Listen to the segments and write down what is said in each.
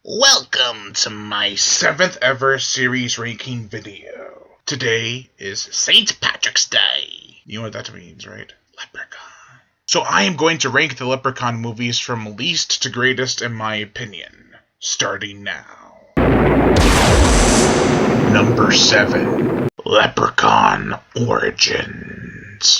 Welcome to my 7th ever series ranking video. Today is St. Patrick's Day. You know what that means, right? Leprechaun. So I am going to rank the Leprechaun movies from least to greatest in my opinion. Starting now. Number 7. Leprechaun Origins.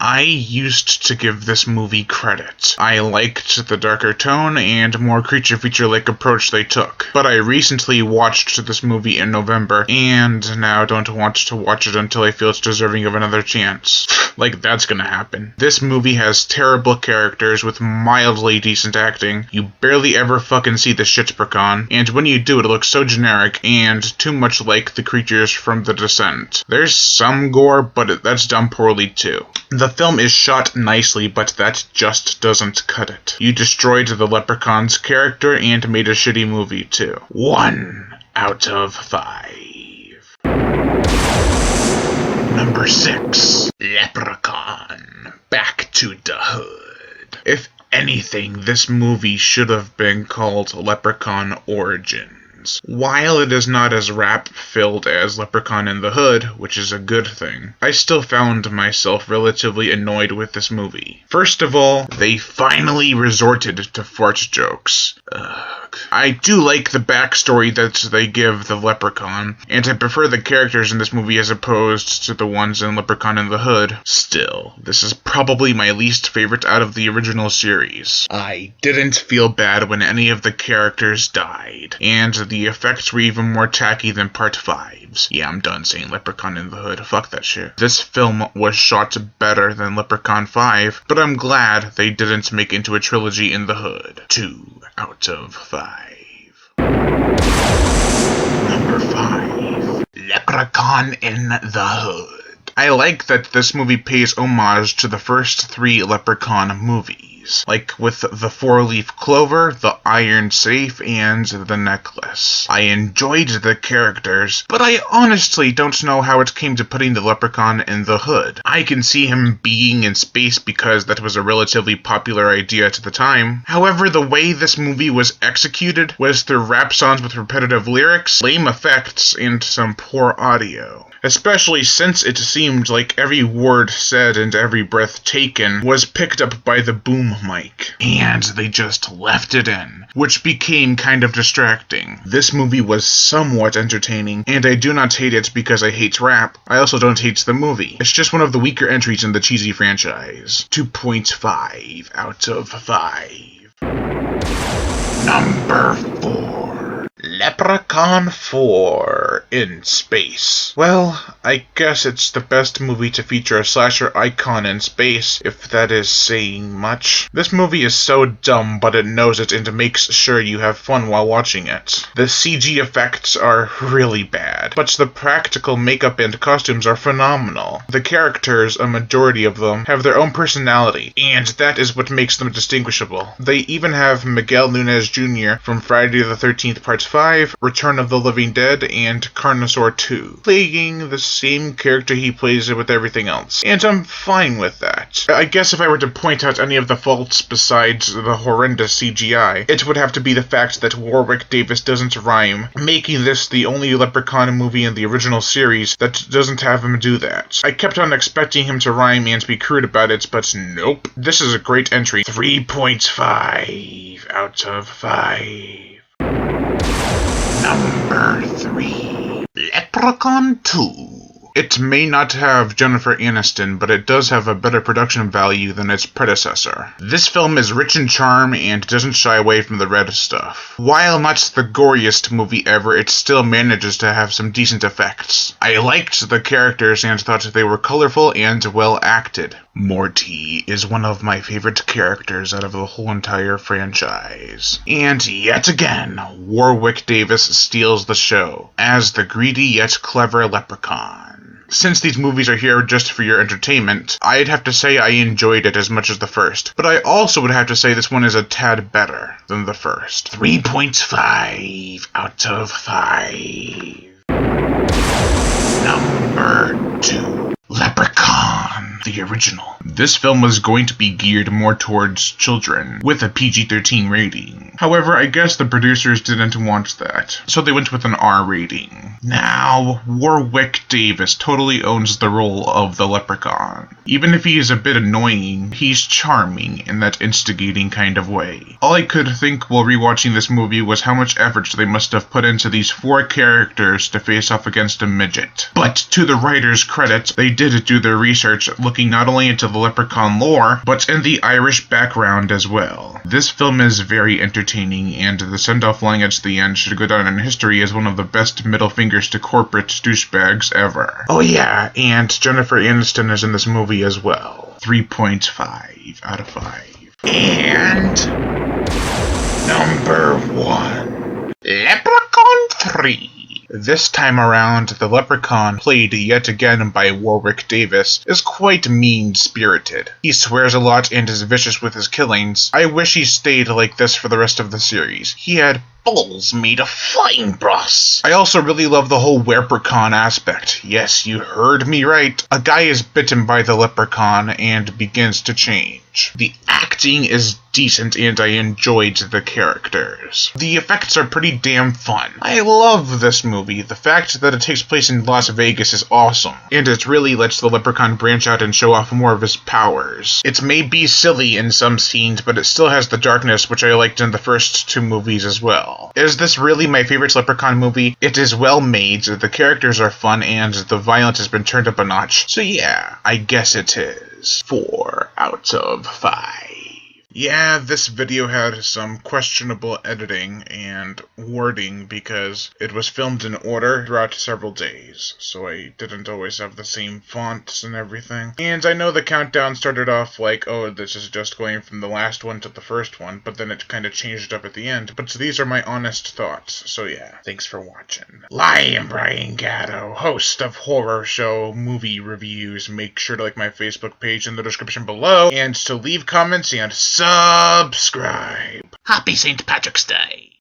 I used to give this movie credit. I liked the darker tone and more creature feature-like approach they took. But I recently watched this movie in November, and now don't want to watch it until I feel it's deserving of another chance. Like, that's gonna happen. This movie has terrible characters with mildly decent acting. You barely ever fucking see the Shitprechaun, and when you do, it looks so generic and too much like the creatures from The Descent. There's some gore, but that's done poorly too. The film is shot nicely, but that just doesn't cut it. You destroyed the Leprechaun's character and made a shitty movie too. 1 out of 5. Number 6. Leprechaun. Back to the Hood. If anything, this movie should have been called Leprechaun Origins. While it is not as rap-filled as Leprechaun in the Hood, which is a good thing, I still found myself relatively annoyed with this movie. First of all, they finally resorted to fart jokes. I do like the backstory that they give the Leprechaun, and I prefer the characters in this movie as opposed to the ones in Leprechaun in the Hood. Still, this is probably my least favorite out of the original series. I didn't feel bad when any of the characters died, and the effects were even more tacky than Part 5's. Yeah, I'm done saying Leprechaun in the Hood. Fuck that shit. This film was shot better than Leprechaun 5, but I'm glad they didn't make into a trilogy in the Hood. 2 out of 5. Number 5. Leprechaun in the Hood. I like that this movie pays homage to the first 3 Leprechaun movies, like with the 4-leaf clover, the iron safe, and the necklace. I enjoyed the characters, but I honestly don't know how it came to putting the Leprechaun in the Hood. I can see him being in space because that was a relatively popular idea at the time. However, the way this movie was executed was through rap songs with repetitive lyrics, lame effects, and some poor audio. Especially since it seemed like every word said and every breath taken was picked up by the boom mic. And they just left it in, which became kind of distracting. This movie was somewhat entertaining, and I do not hate it because I hate rap. I also don't hate the movie. It's just one of the weaker entries in the cheesy franchise. 2.5 out of 5. Number 4. Leprechaun 4 in space. Well, I guess it's the best movie to feature a slasher icon in space, if that is saying much. This movie is so dumb, but it knows it and makes sure you have fun while watching it. The CG effects are really bad, but the practical makeup and costumes are phenomenal. The characters, a majority of them, have their own personality, and that is what makes them distinguishable. They even have Miguel Nunez Jr. from Friday the 13th Part 5, Return of the Living Dead, and Carnosaur 2, playing the same character he plays with everything else, and I'm fine with that. I guess if I were to point out any of the faults besides the horrendous CGI, it would have to be the fact that Warwick Davis doesn't rhyme, making this the only Leprechaun movie in the original series that doesn't have him do that. I kept on expecting him to rhyme and be crude about it, but nope. This is a great entry. 3.5 out of 5. Number 3. Leprechaun 2. It may not have Jennifer Aniston, but it does have a better production value than its predecessor. This film is rich in charm and doesn't shy away from the red stuff. While not the goriest movie ever, it still manages to have some decent effects. I liked the characters and thought they were colorful and well acted. Morty is one of my favorite characters out of the whole entire franchise. And yet again, Warwick Davis steals the show, as the greedy yet clever Leprechaun. Since these movies are here just for your entertainment, I'd have to say I enjoyed it as much as the first, but I also would have to say this one is a tad better than the first. 3.5 out of 5. Number 2. Leprechaun the original. This film was going to be geared more towards children, with a PG-13 rating. However, I guess the producers didn't want that, so they went with an R rating. Now, Warwick Davis totally owns the role of the Leprechaun. Even if he is a bit annoying, he's charming in that instigating kind of way. All I could think while rewatching this movie was how much effort they must have put into these 4 characters to face off against a midget. But to the writers' credit, they did do their research, looking not only into the Leprechaun lore, but in the Irish background as well. This film is very entertaining, and the send-off line at the end should go down in history as one of the best middle fingers to corporate douchebags ever. Oh yeah, and Jennifer Aniston is in this movie as well. 3.5 out of 5. And number 1. Leprechaun 3. This time around, the Leprechaun, played yet again by Warwick Davis, is quite mean-spirited. He swears a lot and is vicious with his killings. I wish he stayed like this for the rest of the series. He had balls made of flying brass. I also really love the whole Leprechaun aspect. Yes, you heard me right. A guy is bitten by the Leprechaun and begins to change. The acting is decent and I enjoyed the characters. The effects are pretty damn fun. I love this movie. The fact that it takes place in Las Vegas is awesome, and it really lets the Leprechaun branch out and show off more of his powers. It may be silly in some scenes, but it still has the darkness which I liked in the first 2 movies as well. Is this really my favorite Leprechaun movie? It is well made, the characters are fun, and the violence has been turned up a notch. So yeah, I guess it is 4 out of 5. Yeah, this video had some questionable editing and wording because it was filmed in order throughout several days, so I didn't always have the same fonts and everything. And I know the countdown started off like, oh, this is just going from the last one to the first one, but then it kind of changed up at the end. But these are my honest thoughts, so yeah, thanks for watching. I am Brian Gatto, host of Horror Show Movie Reviews. Make sure to like my Facebook page in the description below, and to leave comments and subscribe. Happy St. Patrick's Day.